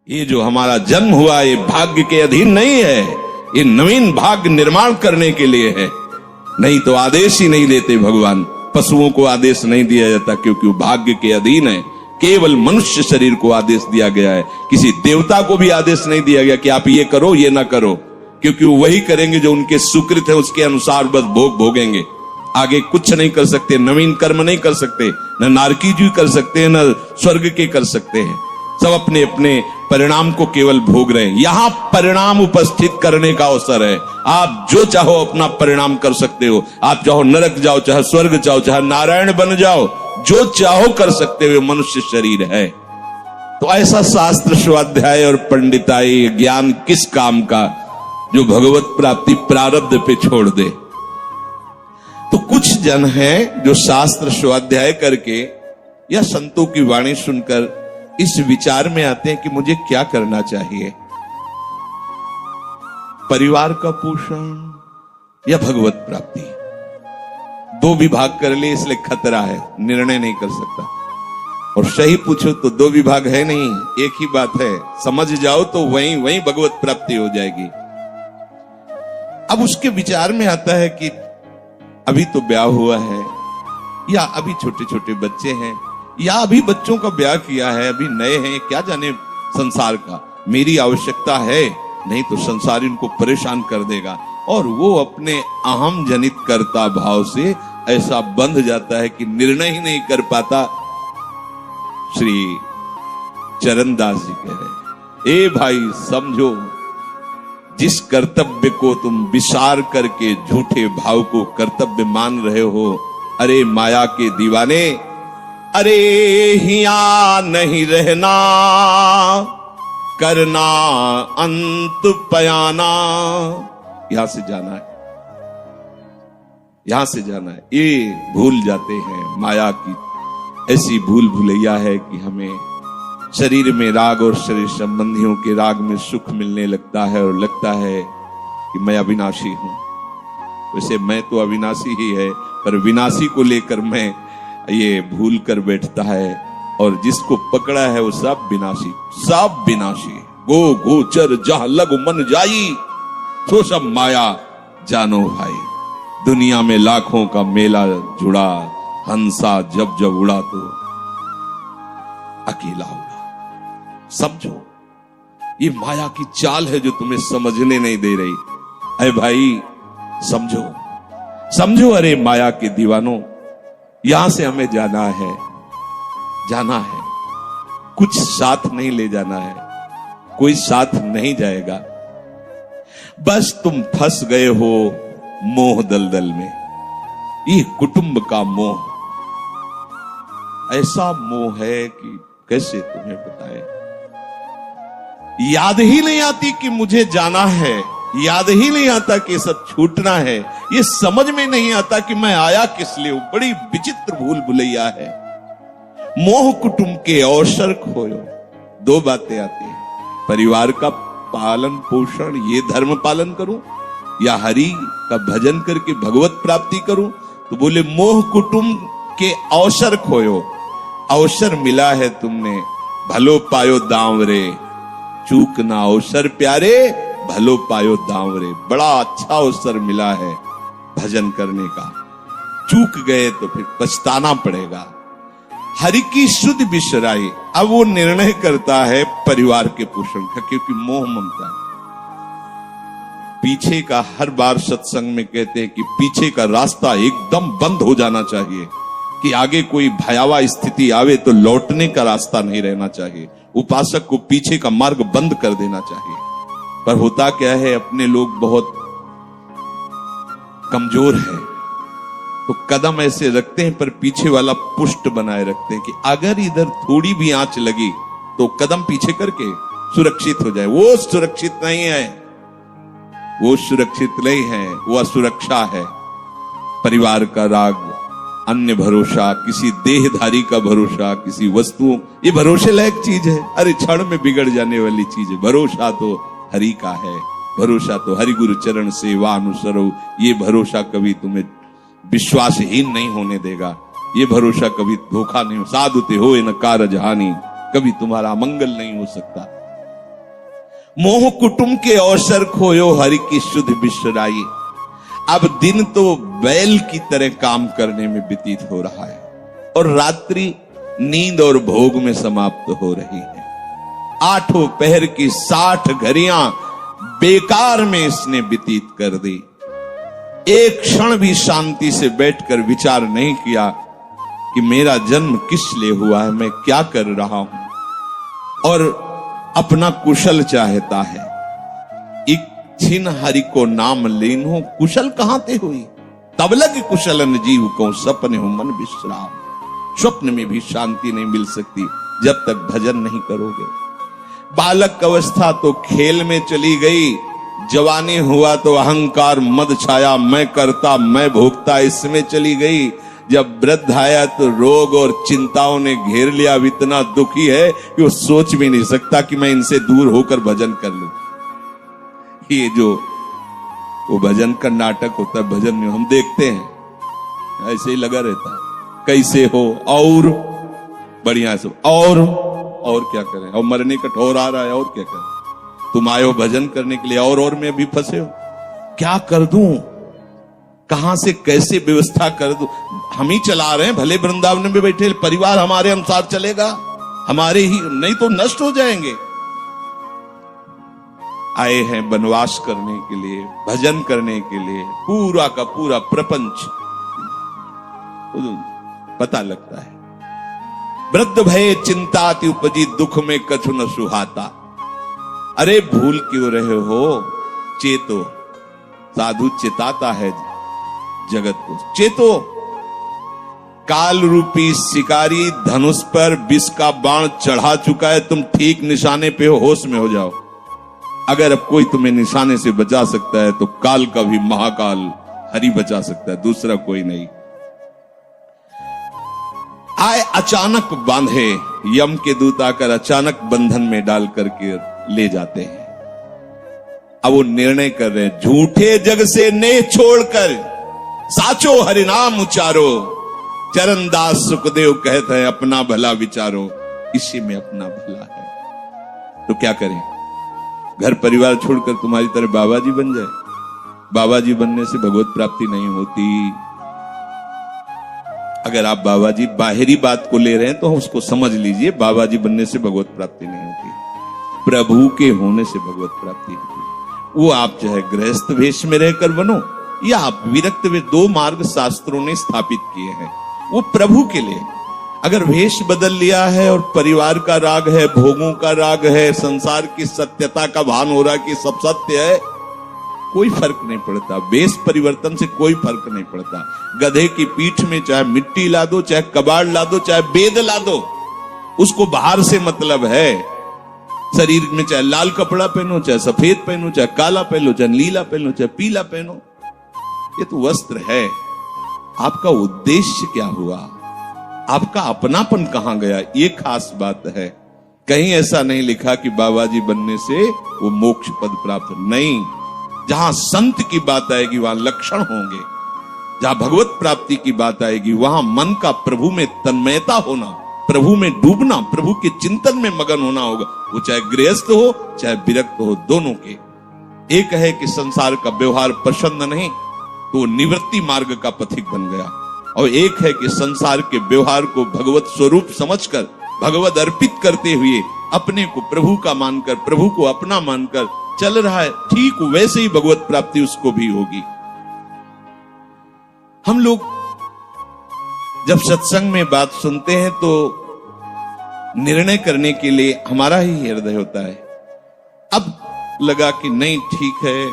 ये जो हमारा जन्म हुआ ये भाग्य के अधीन नहीं है, ये नवीन भाग्य निर्माण करने के लिए है। नहीं तो आदेश ही नहीं लेते भगवान। पशुओं को आदेश नहीं दिया जाता क्योंकि वो भाग्य के अधीन है। केवल मनुष्य शरीर को आदेश दिया गया है। किसी देवता को भी आदेश नहीं दिया गया कि आप ये करो ये ना करो, क्योंकि वो वही करेंगे जो उनके सुकृत है, उसके अनुसार बस भोग भोगेंगे। आगे कुछ नहीं कर सकते, नवीन कर्म नहीं कर सकते, न नारकी जी कर सकते हैं, न स्वर्ग के कर सकते हैं। सब अपने अपने परिणाम को केवल भोग रहे हैं। यहां परिणाम उपस्थित करने का अवसर है। आप जो चाहो अपना परिणाम कर सकते हो। आप चाहो नरक जाओ, चाहे स्वर्ग जाओ, चाहे नारायण बन जाओ, जो चाहो कर सकते हो। मनुष्य शरीर है तो ऐसा शास्त्र स्वाध्याय और पंडिताई ज्ञान किस काम का, जो भगवत प्राप्ति प्रारब्ध पे छोड़ दे। तो कुछ जन हैं जो शास्त्र स्वाध्याय करके या संतों की वाणी सुनकर इस विचार में आते हैं कि मुझे क्या करना चाहिए, परिवार का पोषण या भगवत प्राप्ति। दो विभाग कर ले इसलिए खतरा है, निर्णय नहीं कर सकता। और सही पूछो तो दो विभाग है नहीं, एक ही बात है। समझ जाओ तो वहीं भगवत प्राप्ति हो जाएगी। अब उसके विचार में आता है कि अभी तो ब्याह हुआ है, या अभी छोटे छोटे बच्चे हैं, या अभी बच्चों का ब्याह किया है, अभी नए हैं, क्या जाने संसार का, मेरी आवश्यकता है, नहीं तो संसार इनको परेशान कर देगा। और वो अपने अहम जनित कर्ता भाव से ऐसा बंध जाता है कि निर्णय ही नहीं कर पाता। श्री चरणदास जी कह रहे, ए भाई समझो, जिस कर्तव्य को तुम विसार करके झूठे भाव को कर्तव्य मान रहे हो, अरे माया के दीवाने, अरे हिया नहीं रहना, करना अंत पयाना। यहां से जाना है, यहां से जाना है। ये भूल जाते हैं, माया की ऐसी भूल भुलैया है कि हमें शरीर में राग और शरीर संबंधियों के राग में सुख मिलने लगता है और लगता है कि मैं अविनाशी हूं। वैसे मैं तो अविनाशी ही है, पर विनाशी को लेकर मैं ये भूल कर बैठता है। और जिसको पकड़ा है वो सब विनाशी, सब विनाशी। गो गोचर जहां लगु मन जाई, सो सब माया जानो भाई। दुनिया में लाखों का मेला जुड़ा, हंसा जब जब उड़ा तो अकेला उड़ा। समझो, ये माया की चाल है जो तुम्हें समझने नहीं दे रही। अरे भाई समझो, समझो, अरे माया के दीवानों, यहां से हमें जाना है, जाना है। कुछ साथ नहीं ले जाना है, कोई साथ नहीं जाएगा। बस तुम फंस गए हो मोह दलदल में। ये कुटुंब का मोह ऐसा मोह है कि कैसे तुम्हें बताएं। याद ही नहीं आती कि मुझे जाना है, याद ही नहीं आता कि सब छूटना है। ये समझ में नहीं आता कि मैं आया किस लिए। बड़ी विचित्र भूल भुलैया है। मोह कुटुंब के अवसर खोयो। दो बातें आती हैं, परिवार का पालन पोषण, ये धर्म पालन करूं, या हरि का भजन करके भगवत प्राप्ति करूं। तो बोले मोह कुटुंब के अवसर खोयो। अवसर मिला है तुमने, भलो पायो दांवरे, चूक ना अवसर प्यारे, भलो पायो दांवरे। बड़ा अच्छा अवसर मिला है भजन करने का, चूक गए तो फिर पछताना पड़ेगा। हरि की शुद्ध बिसराई। अब वो निर्णय करता है परिवार के पोषण का, क्योंकि मोह ममता है। पीछे का हर बार सत्संग में कहते हैं कि पीछे का रास्ता एकदम बंद हो जाना चाहिए, कि आगे कोई भयावह स्थिति आवे तो लौटने का रास्ता नहीं रहना चाहिए। उपासक को पीछे का मार्ग बंद कर देना चाहिए। पर होता क्या है, अपने लोग बहुत कमजोर हैं, तो कदम ऐसे रखते हैं पर पीछे वाला पुष्ट बनाए रखते हैं कि अगर इधर थोड़ी भी आंच लगी तो कदम पीछे करके सुरक्षित हो जाए। वो सुरक्षित नहीं है, वो सुरक्षित नहीं है, वो असुरक्षा है। परिवार का राग, अन्य भरोसा, किसी देहधारी का भरोसा, किसी वस्तुओं, ये भरोसे लायक चीज है। अरे क्षण में बिगड़ जाने वाली चीज है। भरोसा तो हरि का है, भरोसा तो हरि गुरु चरण सेवा अनुसरो। ये भरोसा कभी तुम्हें विश्वासहीन नहीं होने देगा। ये भरोसा कभी धोखा नहीं हो। साधुते हो न कारज हानि, कभी तुम्हारा मंगल नहीं हो सकता। मोह कुटुंब के अवसर खोयो हरि की शुद्ध बिसराई। अब दिन तो बैल की तरह काम करने में व्यतीत हो रहा है और रात्रि नींद और भोग में समाप्त हो रही है। आठों पहर की 60 घड़ियां बेकार में इसने व्यतीत कर दी। एक क्षण भी शांति से बैठकर विचार नहीं किया कि मेरा जन्म किस लिए हुआ है, मैं क्या कर रहा हूं, और अपना कुशल चाहता है। इच्छिन हरि को नाम लीनो, कुशल कहां ते हुई, तब लग कुशलन जीव को सपने हो मन विश्राम। स्वप्न में भी शांति नहीं मिल सकती जब तक भजन नहीं करोगे। बालक अवस्था तो खेल में चली गई, जवानी हुआ तो अहंकार मद छाया, मैं करता मैं भोगता इसमें चली गई। जब वृद्ध आया तो रोग और चिंताओं ने घेर लिया। अब इतना दुखी है कि वो सोच भी नहीं सकता कि मैं इनसे दूर होकर भजन कर लूं। ये जो वो भजन का नाटक होता है, भजन में हम देखते हैं ऐसे ही लगा रहता है, कैसे हो और बढ़िया सब और क्या करें, और मरने का ठोर आ रहा है और क्या करें। तुम आए हो भजन करने के लिए और में भी फंसे हो। क्या कर दूं, कहां से कैसे व्यवस्था कर दूं। हम ही चला रहे हैं, भले वृंदावन में बैठे परिवार हमारे अनुसार चलेगा, हमारे ही, नहीं तो नष्ट हो जाएंगे। आए हैं वनवास करने के लिए, भजन करने के लिए, पूरा का पूरा प्रपंच पता लगता है। वृद्ध भय चिंताति उपजी, दुख में कछु न सुहाता। अरे भूल क्यों रहे हो, चेतो। साधु चिताता है जगत को, चेतो। काल रूपी शिकारी धनुष पर विष का बाण चढ़ा चुका है, तुम ठीक निशाने पे हो, होश में हो जाओ। अगर अब कोई तुम्हें निशाने से बचा सकता है तो काल का भी महाकाल हरि बचा सकता है, दूसरा कोई नहीं। आए अचानक बांधे, यम के दूत आकर अचानक बंधन में डाल करके ले जाते हैं। अब वो निर्णय कर रहे हैं, झूठे जग से नेह छोड़कर साचो हरिनाम उचारो। चरणदास सुखदेव कहते हैं अपना भला विचारो, इसी में अपना भला है। तो क्या करें, घर परिवार छोड़कर तुम्हारी तरह बाबा जी बन जाए। बाबा जी बनने से भगवत प्राप्ति नहीं होती। अगर आप बाबा जी बाहरी बात को ले रहे हैं तो उसको समझ लीजिए, बाबा जी बनने से भगवत प्राप्ति नहीं होती, प्रभु के होने से भगवत प्राप्ति होती। वो आप चाहे गृहस्थ वेश में रहकर बनो या आप विरक्त वे, 2 मार्ग शास्त्रों ने स्थापित किए हैं, वो प्रभु के लिए। अगर वेश बदल लिया है और परिवार का राग है, भोगों का राग है, संसार की सत्यता का भान हो रहा कि सब सत्य है, कोई फर्क नहीं पड़ता। वेश परिवर्तन से कोई फर्क नहीं पड़ता। गधे की पीठ में चाहे मिट्टी ला दो, चाहे कबाड़ ला दो, चाहे बेद ला दो, उसको बाहर से मतलब है। शरीर में चाहे लाल कपड़ा पहनो, चाहे सफेद पहनो, चाहे काला पहनो, चाहे नीला पहनो, चाहे पीला पहनो, ये तो वस्त्र है। आपका उद्देश्य क्या हुआ, आपका अपनापन कहां गया, ये खास बात है। कहीं ऐसा नहीं लिखा कि बाबा जी बनने से वो मोक्ष पद प्राप्त, नहीं। जहां संत की बात आएगी वहां लक्षण होंगे, जहां भगवत प्राप्ति की बात आएगी वहां मन का प्रभु में तन्मयता होना, प्रभु में डूबना, प्रभु के चिंतन में मगन होना होगा। वो चाहे गृहस्थ हो चाहे विरक्त हो, दोनों के। एक है कि संसार का व्यवहार पसंद नहीं तो निवृत्ति मार्ग का पथिक बन गया, और एक है कि संसार के व्यवहार को भगवत स्वरूप समझकर, भगवत अर्पित करते हुए अपने को प्रभु का मानकर, प्रभु को अपना मानकर चल रहा है, ठीक वैसे ही भगवत प्राप्ति उसको भी होगी। हम लोग जब सत्संग में बात सुनते हैं तो निर्णय करने के लिए हमारा ही हृदय होता है। अब लगा कि नहीं ठीक है,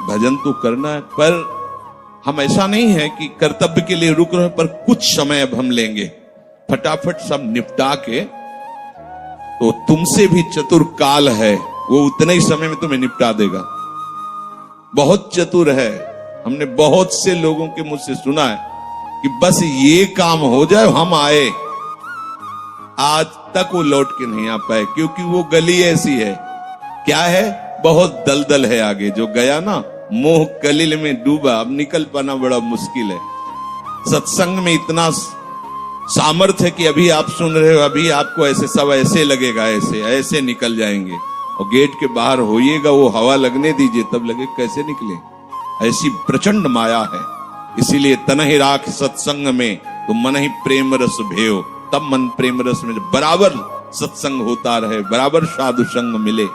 भजन तो करना है, पर हम ऐसा नहीं है कि कर्तव्य के लिए रुक रहे, पर कुछ समय अब हम लेंगे, फटाफट सब निपटा के। तो तुमसे भी चतुर काल है, वो उतने ही समय में तुम्हें निपटा देगा। बहुत चतुर है। हमने बहुत से लोगों के मुझ से सुना है कि बस ये काम हो जाए हम आए, आज तक वो लौट के नहीं आ पाए, क्योंकि वो गली ऐसी है, क्या है, बहुत दलदल है आगे। जो गया ना मोह कलिल में डूबा, अब निकल पाना बड़ा मुश्किल है। सत्संग में इतना सामर्थ्य है कि अभी आप सुन रहे हो, अभी आपको ऐसे सब ऐसे लगेगा, ऐसे ऐसे निकल जाएंगे, और गेट के बाहर होइएगा, वो हवा लगने दीजिए, तब लगे कैसे निकले। ऐसी प्रचंड माया है। इसीलिए तनहि राख सत्संग में तो मन ही प्रेम रस भेयो। तब मन प्रेम रस में बराबर सत्संग होता रहे, बराबर साधु संग मिले।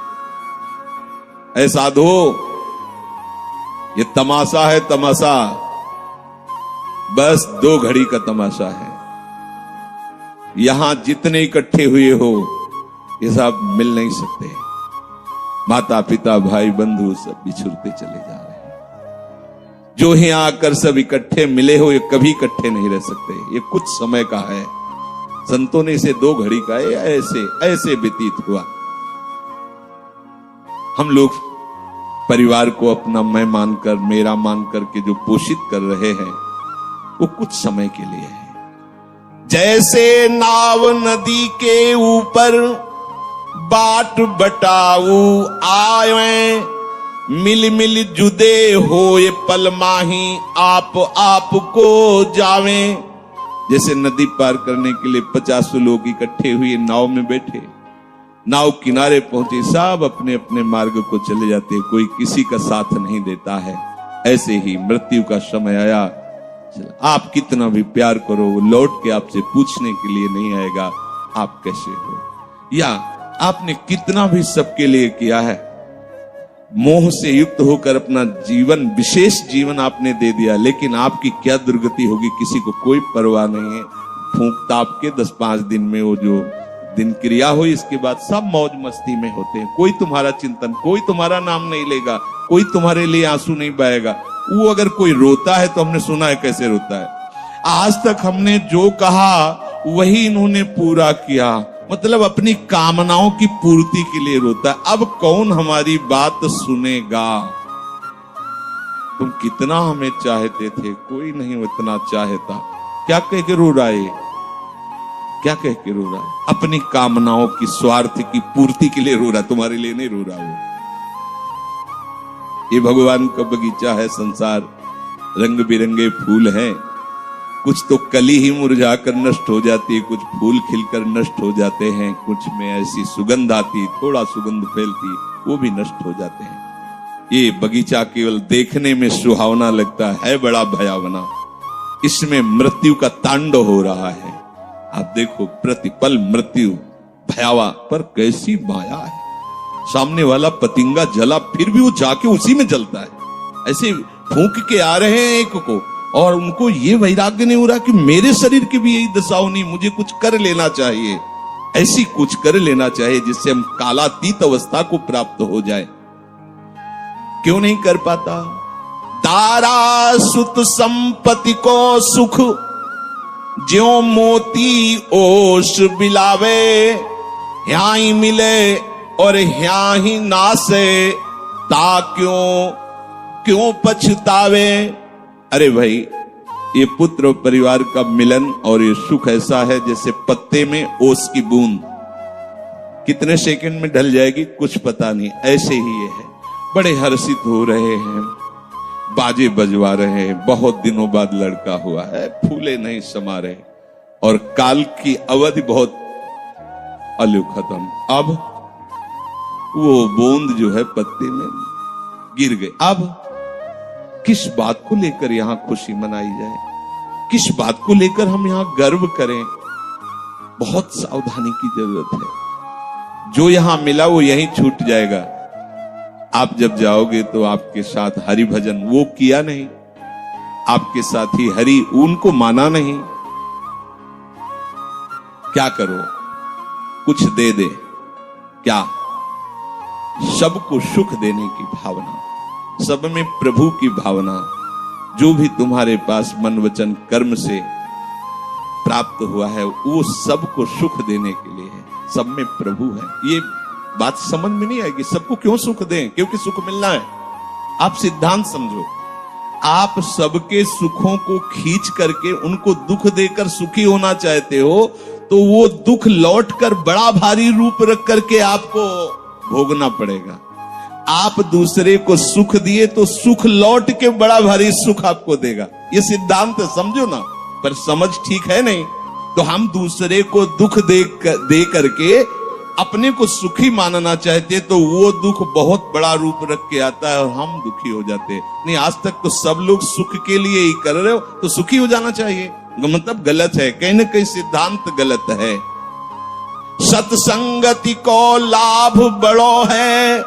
ऐ साधु, ये तमाशा है, तमाशा बस 2 घड़ी का तमाशा है। यहां जितने इकट्ठे हुए हो ये सब मिल नहीं सकते। माता पिता भाई बंधु सब बिछुड़ते चले जा रहे हैं। जो ही आकर सब इकट्ठे मिले हो, ये कभी इकट्ठे नहीं रह सकते। ये कुछ समय का है। संतों ने इसे 2 घड़ी का ऐसे ऐसे व्यतीत हुआ। हम लोग परिवार को अपना मैं मानकर, मेरा मानकर के जो पोषित कर रहे हैं, वो कुछ समय के लिए है। जैसे नाव नदी के ऊपर बाट बटाऊ आए, मिल मिल जुदे होए पल माही आप को जावे। जैसे नदी पार करने के लिए 50 लोग इकट्ठे हुए नाव में बैठे, नाव किनारे पहुंचे, सब अपने अपने मार्ग को चले जाते, कोई किसी का साथ नहीं देता है। ऐसे ही मृत्यु का समय आया। आप कितना भी प्यार करो, वो लौट के आपसे पूछने के लिए नहीं आएगा आप कैसे हो, या आपने कितना भी सबके लिए किया है, मोह से युक्त होकर अपना जीवन, विशेष जीवन आपने दे दिया, लेकिन आपकी क्या दुर्गति होगी किसी को कोई परवाह नहीं है। फूंक ताप के 10-5 दिन में वो जो दिन क्रिया हुई, इसके बाद सब मौज मस्ती में होते हैं। कोई तुम्हारा चिंतन, कोई तुम्हारा नाम नहीं लेगा, कोई तुम्हारे लिए आंसू नहीं बहाएगा। वो अगर कोई रोता है तो हमने सुना है कैसे रोता है। आज तक हमने जो कहा वही इन्होंने पूरा किया, मतलब अपनी कामनाओं की पूर्ति के लिए रोता है। अब कौन हमारी बात सुनेगा। तुम कितना हमें चाहते थे, कोई नहीं उतना चाहता। क्या कह के रो रहा है, क्या कह के रो रहा है? अपनी कामनाओं की, स्वार्थ की पूर्ति के लिए रो रहा है, तुम्हारे लिए नहीं रो रहा वो। ये भगवान का बगीचा है संसार, रंग बिरंगे फूल हैं। कुछ तो कली ही मुरझा कर नष्ट हो जाती है, कुछ फूल खिलकर नष्ट हो जाते हैं, कुछ में ऐसी सुगंध आती, थोड़ा सुगंध फैलती, वो भी नष्ट हो जाते हैं। ये बगीचा केवल देखने में सुहावना लगता है बड़ा भयावना। इसमें मृत्यु का तांडव हो रहा है। आप देखो, प्रतिपल मृत्यु भयावा, पर कैसी माया है। सामने वाला पतिंगा जला, फिर भी वो जाके उसी में जलता है। ऐसे फूंक के आ रहे हैं एक को, और उनको ये वैराग्य नहीं हो रहा कि मेरे शरीर की भी यही दशा होनी, मुझे कुछ कर लेना चाहिए। ऐसी कुछ कर लेना चाहिए जिससे हम कालातीत अवस्था को प्राप्त हो जाए। क्यों नहीं कर पाता? दारा सुत संपत्ति को सुख, ज्यों मोती ओस बिलावे। यहाँ ही मिले और यहाँ ही नासे, ता क्यों पछतावे। अरे भाई, ये पुत्र परिवार का मिलन और ये सुख ऐसा है जैसे पत्ते में ओस की बूंद, कितने सेकंड में ढल जाएगी कुछ पता नहीं। ऐसे ही ये है। बड़े हर्षित हो रहे हैं, बाजे बजवा रहे हैं, बहुत दिनों बाद लड़का हुआ है, फूले नहीं समा रहे, और काल की अवधि बहुत अलु खत्म। अब वो बूंद जो है पत्ते में गिर गई। अब किस बात को लेकर यहां खुशी मनाई जाए, किस बात को लेकर हम यहां गर्व करें? बहुत सावधानी की जरूरत है। जो यहां मिला वो यहीं छूट जाएगा। आप जब जाओगे तो आपके साथ हरि भजन वो किया नहीं, आपके साथ ही हरि उनको माना नहीं। क्या करो, कुछ दे दे, क्या? सबको सुख देने की भावना, सब में प्रभु की भावना, जो भी तुम्हारे पास मन वचन कर्म से प्राप्त हुआ है वो सबको सुख देने के लिए है। सब में प्रभु है। ये बात समझ में नहीं आएगी, सबको क्यों सुख दें? क्योंकि सुख मिलना है। आप सिद्धांत समझो, आप सबके सुखों को खींच करके उनको दुख देकर सुखी होना चाहते हो, तो वो दुख लौट कर बड़ा भारी रूप रख करके आपको भोगना पड़ेगा। आप दूसरे को सुख दिए तो सुख लौट के बड़ा भारी सुख आपको देगा। ये सिद्धांत समझो ना, पर समझ ठीक है नहीं। तो हम दूसरे को दुख दे करके अपने को सुखी मानना चाहते तो वो दुख बहुत बड़ा रूप रख के आता है और हम दुखी हो जाते हैं। नहीं, आज तक तो सब लोग सुख के लिए ही कर रहे हो, तो सुखी हो जाना चाहिए। मतलब गलत है, कहीं ना कहीं सिद्धांत गलत है। सत्संगति को लाभ बड़ो है,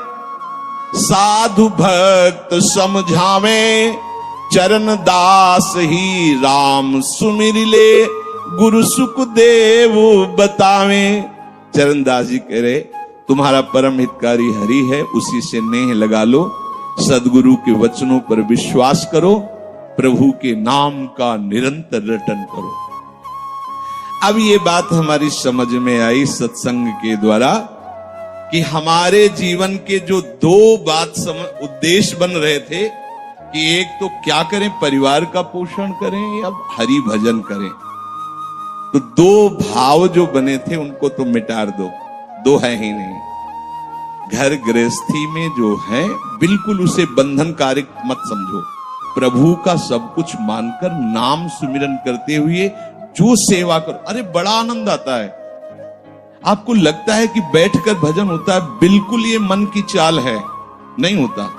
साधु भक्त समझावे, चरण दास ही राम सुमिर ले, गुरु सुख देव बतावे। चरणदास जी कह रहे, तुम्हारा परम हितकारी हरि है, उसी से नेह लगा लो, सदगुरु के वचनों पर विश्वास करो, प्रभु के नाम का निरंतर रटन करो। अब ये बात हमारी समझ में आई सत्संग के द्वारा कि हमारे जीवन के जो दो उद्देश्य बन रहे थे कि एक तो क्या करें, परिवार का पोषण करें या हरि भजन करें। तो दो भाव जो बने थे उनको तो मिटा दो, दो है ही नहीं। घर गृहस्थी में जो है बिल्कुल उसे बंधनकारी मत समझो, प्रभु का सब कुछ मानकर नाम सुमिरन करते हुए जो सेवा करो। अरे बड़ा आनंद आता है। आपको लगता है कि बैठकर भजन होता है, बिल्कुल ये मन की चाल है, नहीं होता।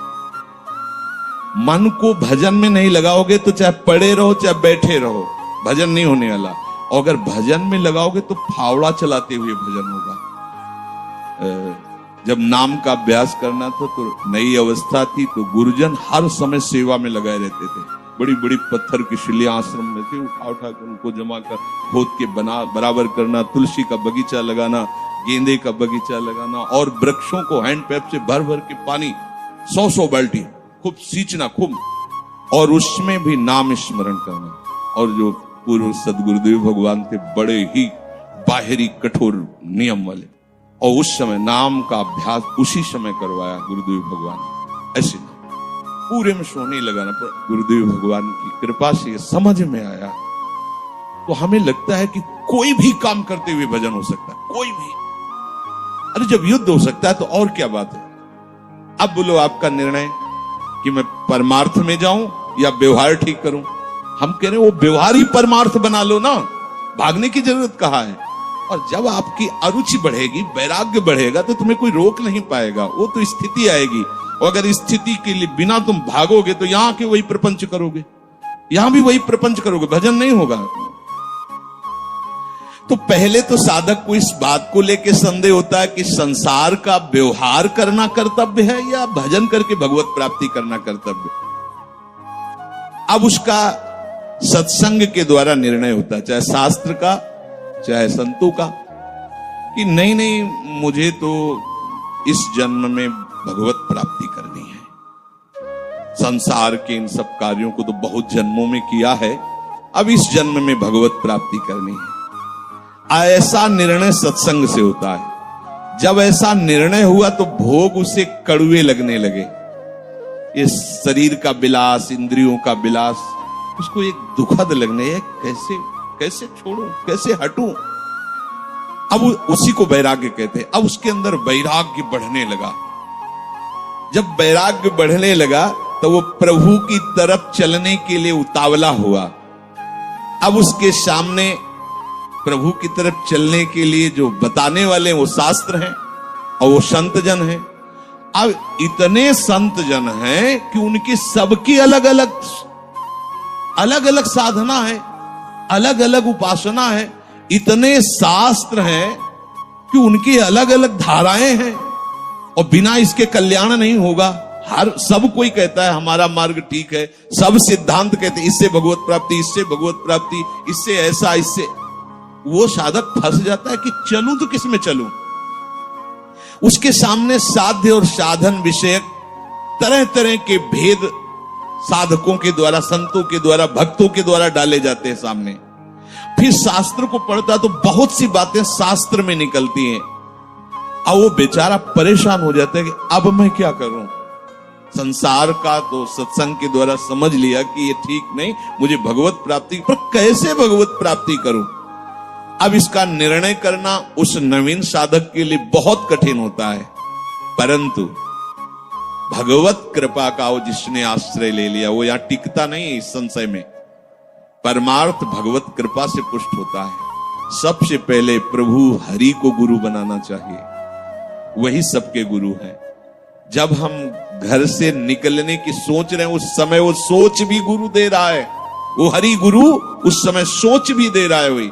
मन को भजन में नहीं लगाओगे तो चाहे पड़े रहो चाहे बैठे रहो, भजन नहीं होने वाला। और अगर भजन में लगाओगे तो फावड़ा चलाते हुए भजन होगा। जब नाम का अभ्यास करना था तो नई अवस्था थी, तो गुरुजन हर समय सेवा में लगाए रहते थे। बड़ी बड़ी पत्थर की शिलियां आश्रम में थी, उठा उठा कर उनको जमा कर खोद के बराबर करना, तुलसी का बगीचा लगाना, गेंदे का बगीचा लगाना, और वृक्षों को हैंड पैप से भर भर के पानी 100 बाल्टी खूब सींचना खूब, और उसमें भी नाम स्मरण करना। और जो पूर्व सदगुरुदेव भगवान थे, बड़े ही बाहरी कठोर नियम वाले, और उस समय नाम का अभ्यास उसी समय करवाया गुरुदेव भगवान ने। ऐसे पूरे में सोने लगाना, पर गुरुदेव भगवान की कृपा से समझ में आया। तो हमें लगता है कि कोई भी काम करते हुए भजन हो सकता है, कोई भी। अरे जब युद्ध हो सकता है तो और क्या बात है। अब बोलो आपका निर्णय कि मैं परमार्थ में जाऊं या व्यवहार ठीक करूं। हम कह रहे हैं वो व्यवहार ही परमार्थ बना लो ना, भागने की जरूरत कहाँ है। और जब आपकी अरुचि बढ़ेगी, वैराग्य बढ़ेगा, तो तुम्हें कोई रोक नहीं पाएगा। वो तो स्थिति आएगी, और अगर इस स्थिति के लिए बिना तुम भागोगे तो यहां के वही प्रपंच करोगे, यहां भी वही प्रपंच करोगे, भजन नहीं होगा। तो पहले तो साधक को इस बात को लेकर संदेह होता है कि संसार का व्यवहार करना कर्तव्य है या भजन करके भगवत प्राप्ति करना कर्तव्य। अब उसका सत्संग के द्वारा निर्णय होता है, चाहे शास्त्र का चाहे संतों का, कि नहीं नहीं मुझे तो इस जन्म में भगवत प्राप्ति करनी है। संसार के इन सब कार्यों को तो बहुत जन्मों में किया है, अब इस जन्म में भगवत प्राप्ति करनी है। ऐसा निर्णय सत्संग से होता है। जब ऐसा निर्णय हुआ तो भोग उसे कड़वे लगने लगे। ये शरीर का विलास, इंद्रियों का विलास उसको एक दुखद लगने, कैसे छोड़ूं, कैसे हटूं। अब उसी को वैराग्य कहते हैं। अब उसके अंदर वैराग्य बढ़ने लगा। जब वैराग्य बढ़ने लगा तो वो प्रभु की तरफ चलने के लिए उतावला हुआ। अब उसके सामने प्रभु की तरफ चलने के लिए जो बताने वाले वो शास्त्र हैं और वो संत जन हैं। अब इतने संत जन हैं कि उनकी सबकी अलग अलग साधना है, अलग अलग उपासना है। इतने शास्त्र हैं कि उनकी अलग अलग धाराएं हैं, और बिना इसके कल्याण नहीं होगा। सब कोई कहता है हमारा मार्ग ठीक है, सब सिद्धांत कहते हैं इससे भगवत प्राप्ति, इससे भगवत प्राप्ति, इससे ऐसा, इससे। वो साधक फंस जाता है कि चलूं तो किस में चलूं। उसके सामने साध्य और साधन विषयक तरह तरह के भेद साधकों के द्वारा, संतों के द्वारा, भक्तों के द्वारा डाले जाते हैं सामने। फिर शास्त्र को पढ़ता तो बहुत सी बातें शास्त्र में निकलती हैं, और वो बेचारा परेशान हो जाता है कि अब मैं क्या करूं। संसार का तो सत्संग के द्वारा समझ लिया कि ये ठीक नहीं, मुझे भगवत प्राप्ति, पर कैसे भगवत प्राप्ति करूं। अब इसका निर्णय करना उस नवीन साधक के लिए बहुत कठिन होता है। परंतु भगवत कृपा का वो जिसने आश्रय ले लिया वो यहां टिकता नहीं है। इस संशय में परमार्थ भगवत कृपा से पुष्ट होता है। सबसे पहले प्रभु हरि को गुरु बनाना चाहिए। वही सबके गुरु हैं। जब हम घर से निकलने की सोच रहे हैं, उस समय वो सोच भी गुरु दे रहा है, वो हरि गुरु उस समय सोच भी दे रहा है वही।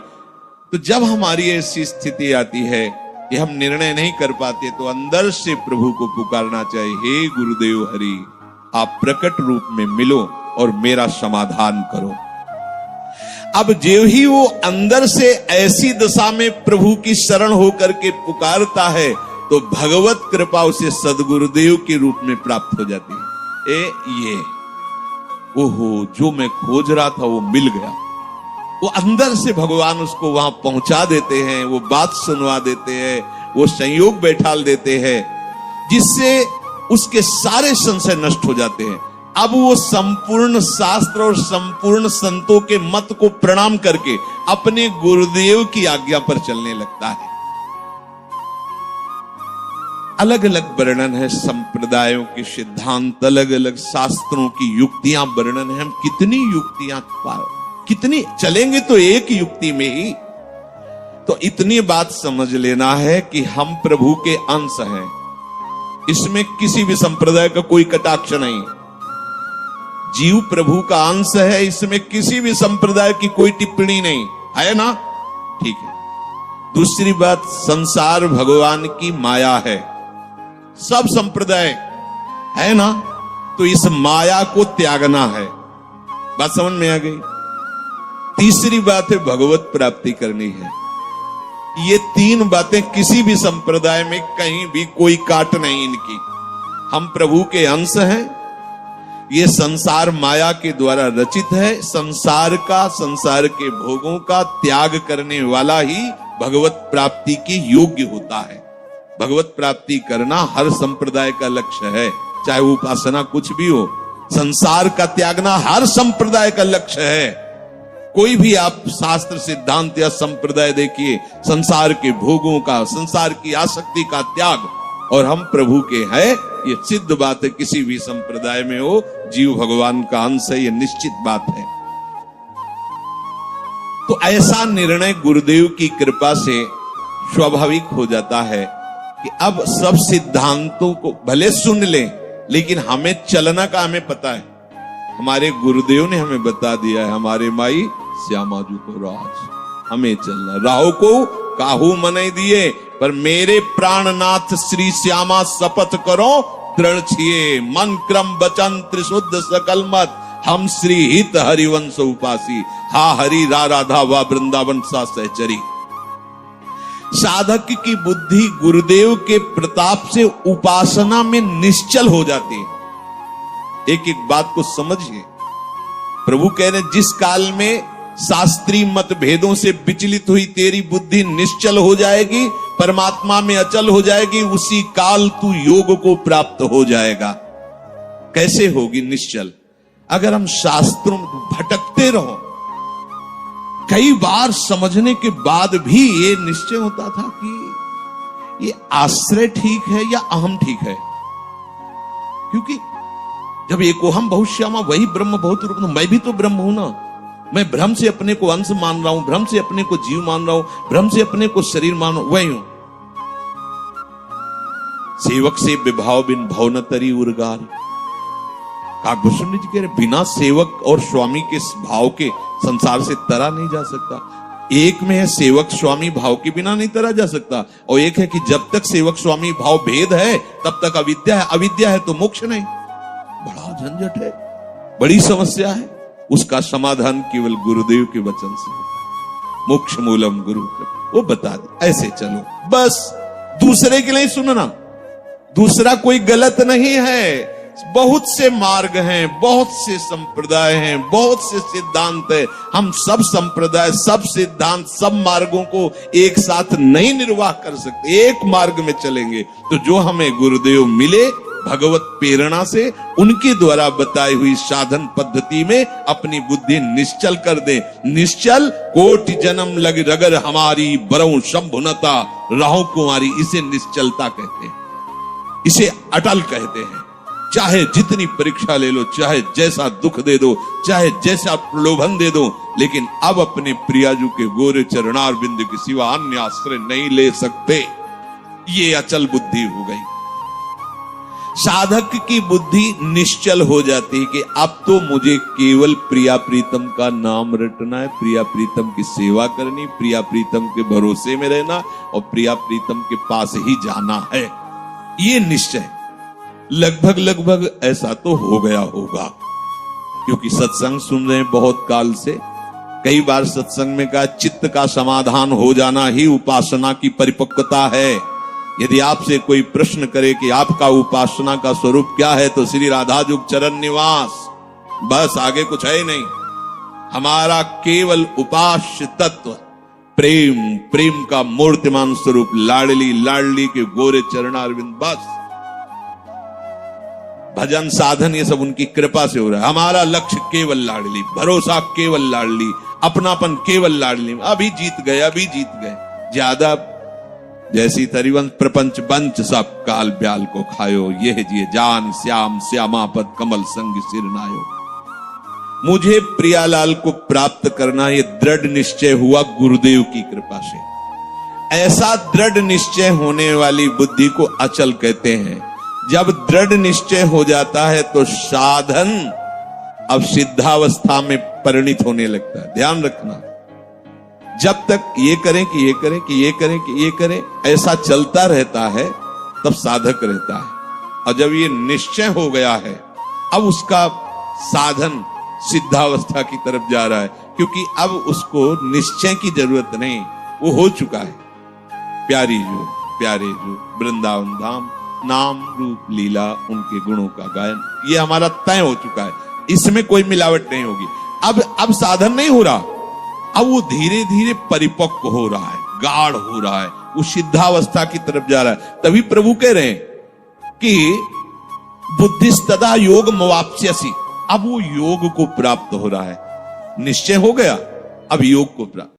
तो जब हमारी ऐसी स्थिति आती है कि हम निर्णय नहीं कर पाते, तो अंदर से प्रभु को पुकारना चाहिए, हे गुरुदेव हरि, आप प्रकट रूप में मिलो और मेरा समाधान करो। अब जो ही वो अंदर से ऐसी दशा में प्रभु की शरण होकर के पुकारता है, तो भगवत कृपा उसे सदगुरुदेव के रूप में प्राप्त हो जाती है। ये ओहो, जो मैं खोज रहा था वो मिल गया। वो अंदर से भगवान उसको वहां पहुंचा देते हैं, वो बात सुनवा देते हैं, वो संयोग बैठाल देते हैं, जिससे उसके सारे संशय नष्ट हो जाते हैं। अब वो संपूर्ण शास्त्र और संपूर्ण संतों के मत को प्रणाम करके अपने गुरुदेव की आज्ञा पर चलने लगता है। अलग अलग वर्णन है संप्रदायों के सिद्धांत, अलग अलग शास्त्रों की युक्तियां वर्णन है। हम कितनी युक्तियां कितनी चलेंगे तो एक युक्ति में ही। तो इतनी बात समझ लेना है कि हम प्रभु के अंश हैं, इसमें किसी भी संप्रदाय का कोई कटाक्ष नहीं। जीव प्रभु का अंश है, इसमें किसी भी संप्रदाय की कोई टिप्पणी नहीं है ना, ठीक है। दूसरी बात, संसार भगवान की माया है, सब संप्रदाय है ना, तो इस माया को त्यागना है। बात समझ में आ गई। तीसरी बात है, भगवत प्राप्ति करनी है। ये तीन बातें किसी भी संप्रदाय में कहीं भी कोई काट नहीं इनकी। हम प्रभु के अंश हैं, ये संसार माया के द्वारा रचित है। संसार का, संसार के भोगों का त्याग करने वाला ही भगवत प्राप्ति के योग्य होता है। भगवत प्राप्ति करना हर संप्रदाय का लक्ष्य है, चाहे वो उपासना कुछ भी हो। संसार का त्यागना हर संप्रदाय का लक्ष्य है। कोई भी आप शास्त्र सिद्धांत या संप्रदाय देखिए, संसार के भोगों का, संसार की आसक्ति का त्याग, और हम प्रभु के हैं, ये सिद्ध बात है। किसी भी संप्रदाय में हो, जीव भगवान का अंश है, ये निश्चित बात है। तो ऐसा निर्णय गुरुदेव की कृपा से स्वाभाविक हो जाता है कि अब सब सिद्धांतों को भले सुन ले, लेकिन हमें चलना का हमें पता है। हमारे गुरुदेव ने हमें बता दिया है, हमारे माई श्यामा जी को राज, हमें चलना। राहो को काहू मने दिए, पर मेरे प्राणनाथ श्री श्यामा शपथ करो दृढ़ छिए, मन क्रम वचन त्रिशुद्ध सकल मत, हम श्री हित हरिवंश उपासी, हा हरि रा राधा वा वृंदावन सा सहचरी। साधक की बुद्धि गुरुदेव के प्रताप से उपासना में निश्चल हो जाती है। एक एक बात को समझिए। प्रभु कह रहे, जिस काल में शास्त्रीय मत भेदों से विचलित हुई तेरी बुद्धि निश्चल हो जाएगी, परमात्मा में अचल हो जाएगी, उसी काल तू योग को प्राप्त हो जाएगा। कैसे होगी निश्चल? अगर हम शास्त्रों में भटकते रहो, कई बार समझने के बाद भी ये निश्चय होता था कि ये आश्रय ठीक है या अहम ठीक है। क्योंकि जब एको हम बहुश्यामा वही ब्रह्म बहुत रूप, मैं भी तो ब्रह्म हूं ना। मैं भ्रम से अपने को अंश मान रहा हूं, भ्रम से अपने को जीव मान रहा हूं, भ्रम से अपने को शरीर मान रहा हूं, वही हूं। सेवक से विभाव बिन भव न तरी उर्गार। काकभूषण जी कह रहे, बिना सेवक और स्वामी के भाव के संसार से तरा नहीं जा सकता। एक में है सेवक स्वामी भाव के बिना नहीं तरा जा सकता, और एक है कि जब तक सेवक स्वामी भाव भेद है तब तक अविद्या है, अविद्या है तो मोक्ष नहीं। बड़ा झंझट है, बड़ी समस्या है। उसका समाधान केवल गुरुदेव के वचन से, मोक्ष मूलम गुरु, वो बता दे, ऐसे चलो बस। दूसरे के लिए सुनना, दूसरा कोई गलत नहीं है। बहुत से मार्ग हैं, बहुत से संप्रदाय हैं, बहुत से सिद्धांत है। हम सब संप्रदाय, सब सिद्धांत, सब मार्गों को एक साथ नहीं निर्वाह कर सकते। एक मार्ग में चलेंगे तो जो हमें गुरुदेव मिले भगवत प्रेरणा से, उनके द्वारा बताई हुई साधन पद्धति में अपनी बुद्धि निश्चल कर दे। निश्चल कोटि जन्म लग रगर हमारी, बरऊ शंभुनता राहु कुमारी, इसे निश्चलता कहते हैं, इसे अटल कहते हैं। चाहे जितनी परीक्षा ले लो, चाहे जैसा दुख दे दो, चाहे जैसा प्रलोभन दे दो, लेकिन अब अपने प्रियाजू के गोरे चरणार बिंदु के सिवा अन्य आश्रय नहीं ले सकते। ये अचल बुद्धि हो गई। साधक की बुद्धि निश्चल हो जाती है कि अब तो मुझे केवल प्रिया प्रीतम का नाम रटना है, प्रिया प्रीतम की सेवा करनी, प्रिया प्रीतम के भरोसे में रहना और प्रिया प्रीतम के पास ही जाना है। ये निश्चय लगभग लगभग ऐसा तो हो गया होगा, क्योंकि सत्संग सुन रहे हैं बहुत काल से। कई बार सत्संग में कहा चित्त का समाधान हो जाना ही उपासना की परिपक्वता है। यदि आपसे कोई प्रश्न करे कि आपका उपासना का स्वरूप क्या है, तो श्री राधाजुग चरण निवास, बस आगे कुछ है ही नहीं। हमारा केवल उपास्य तत्व प्रेम, प्रेम का मूर्तिमान स्वरूप लाडली लाडली के गोरे चरणारविंद, बस। भजन साधन ये सब उनकी कृपा से हो रहा है। हमारा लक्ष्य केवल लाडली, भरोसा केवल लाडली, अपनापन केवल लाडली। अभी जीत गए, अभी जीत गए। ज्यादा जैसी तरिवंश प्रपंच बंच सब काल ब्याल को खायो, यह जिए जान श्याम श्यामापद कमल संग सिर नायो। मुझे प्रियालाल को प्राप्त करना ये दृढ़ निश्चय हुआ गुरुदेव की कृपा से। ऐसा दृढ़ निश्चय होने वाली बुद्धि को अचल कहते हैं। जब दृढ़ निश्चय हो जाता है तो साधन अब सिद्धावस्था में परिणित होने लगता है। ध्यान रखना, जब तक ये करें कि ये करें कि ये करें कि ये करें ऐसा चलता रहता है, तब साधक रहता है। और जब ये निश्चय हो गया है, अब उसका साधन सिद्धावस्था की तरफ जा रहा है, क्योंकि अब उसको निश्चय की जरूरत नहीं, वो हो चुका है। प्यारे जो वृंदावन धाम, नाम रूप लीला उनके गुणों का गायन, ये हमारा तय हो चुका है। इसमें कोई मिलावट नहीं होगी। अब साधन नहीं हो रहा, अब वो धीरे धीरे परिपक्व हो रहा है, गाढ़ हो रहा है, वो सिद्धावस्था की तरफ जा रहा है। तभी प्रभु कह रहे हैं कि बुद्धिस्तदा योग मवाप्स्यसि। अब वो योग को प्राप्त हो रहा है। निश्चय हो गया, अब योग को प्राप्त।